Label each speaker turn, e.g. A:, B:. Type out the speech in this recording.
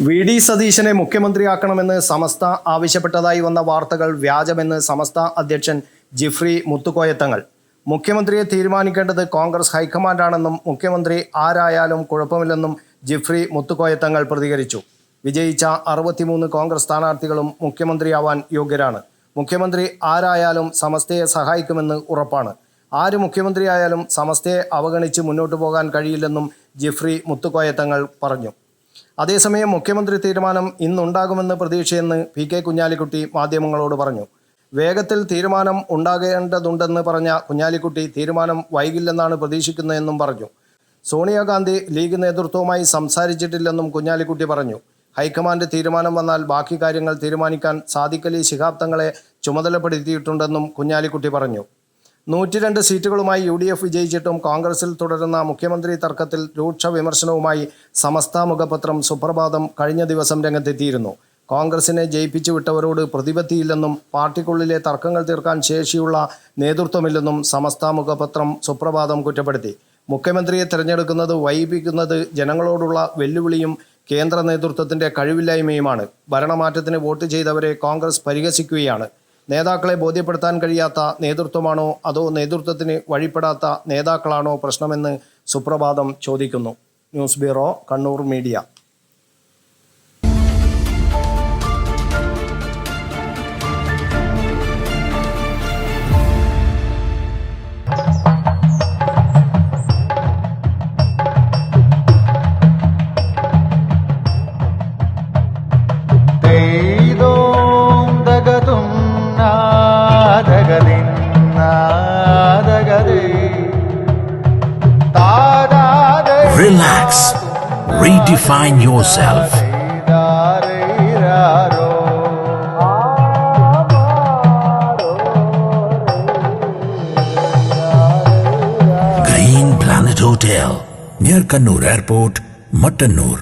A: VD. സതീശനെ മുഖ്യമന്ത്രിയാക്കണമെന്ന് സമസ്ത ആവശ്യപ്പെട്ടതായി വന്ന വാർത്തകൾ വ്യാജമെന്ന് സമസ്ത അധ്യക്ഷൻ ജിഫ്രി മുത്തുക്കോയത്തങ്ങൾ. മുഖ്യമന്ത്രിയെ തീരുമാനിക്കേണ്ടത് കോൺഗ്രസ് ഹൈക്കമാൻഡാണെന്നും മുഖ്യമന്ത്രി ആരായാലും കുഴപ്പമില്ലെന്നും ജിഫ്രി മുത്തുക്കോയത്തങ്ങൾ പ്രതികരിച്ചു. വിജയിച്ച 63 കോൺഗ്രസ് സ്ഥാനാർത്ഥികളും മുഖ്യമന്ത്രിയാവാൻ യോഗ്യരാണ്. മുഖ്യമന്ത്രി ആരായാലും സമസ്തയെ സഹായിക്കുമെന്ന് ഉറപ്പാണ്. ആര് മുഖ്യമന്ത്രിയായാലും സമസ്തയെ അവഗണിച്ച് മുന്നോട്ടു പോകാൻ കഴിയില്ലെന്നും ജിഫ്രി മുത്തുക്കോയത്തങ്ങൾ പറഞ്ഞു. അതേസമയം മുഖ്യമന്ത്രി തീരുമാനം ഇന്നുണ്ടാകുമെന്ന് പ്രതീക്ഷയെന്ന് പി.കെ. കുഞ്ഞാലിക്കുട്ടി മാധ്യമങ്ങളോട് പറഞ്ഞു. വേഗത്തിൽ തീരുമാനം ഉണ്ടാകേണ്ടതുണ്ടെന്ന് പറഞ്ഞ കുഞ്ഞാലിക്കുട്ടി തീരുമാനം വൈകില്ലെന്നാണ് പ്രതീക്ഷിക്കുന്നതെന്നും പറഞ്ഞു. സോണിയാഗാന്ധി ലീഗ് നേതൃത്വവുമായി സംസാരിച്ചിട്ടില്ലെന്നും കുഞ്ഞാലിക്കുട്ടി പറഞ്ഞു. ഹൈക്കമാൻഡ് തീരുമാനം വന്നാൽ ബാക്കി കാര്യങ്ങൾ തീരുമാനിക്കാൻ സാദിഖ് അലി ശിഹാബ് തങ്ങളെ ചുമതലപ്പെടുത്തിയിട്ടുണ്ടെന്നും കുഞ്ഞാലിക്കുട്ടി പറഞ്ഞു. 102 സീറ്റുകളുമായി UDF വിജയിച്ചിട്ടും കോൺഗ്രസിൽ തുടരുന്ന മുഖ്യമന്ത്രി തർക്കത്തിൽ രൂക്ഷ വിമർശനവുമായി സമസ്ത മുഖപത്രം സുപ്രഭാതം കഴിഞ്ഞ ദിവസം രംഗത്തെത്തിയിരുന്നു. കോൺഗ്രസിനെ ജയിപ്പിച്ചു വിട്ടവരോട് പ്രതിപത്തിയില്ലെന്നും പാർട്ടിക്കുള്ളിലെ തർക്കങ്ങൾ തീർക്കാൻ ശേഷിയുള്ള നേതൃത്വമില്ലെന്നും സമസ്ത മുഖപത്രം സുപ്രഭാതം കുറ്റപ്പെടുത്തി. മുഖ്യമന്ത്രിയെ തിരഞ്ഞെടുക്കുന്നത് വൈകിപ്പിക്കുന്നത് ജനങ്ങളോടുള്ള വെല്ലുവിളിയും കേന്ദ്ര നേതൃത്വത്തിൻ്റെ കഴിവില്ലായ്മയുമാണ്. ഭരണമാറ്റത്തിന് വോട്ട് ചെയ്തവരെ കോൺഗ്രസ് പരിഹസിക്കുകയാണ്. നേതാക്കളെ ബോധ്യപ്പെടുത്താൻ കഴിയാത്ത നേതൃത്വമാണോ അതോ നേതൃത്വത്തിന് വഴിപ്പെടാത്ത നേതാക്കളാണോ പ്രശ്നമെന്ന് സുപ്രഭാതം ചോദിക്കുന്നു. News bureau, Kannur media.
B: Relax. Redefine yourself. Green Planet Hotel, near Kannur Airport, Mattannur.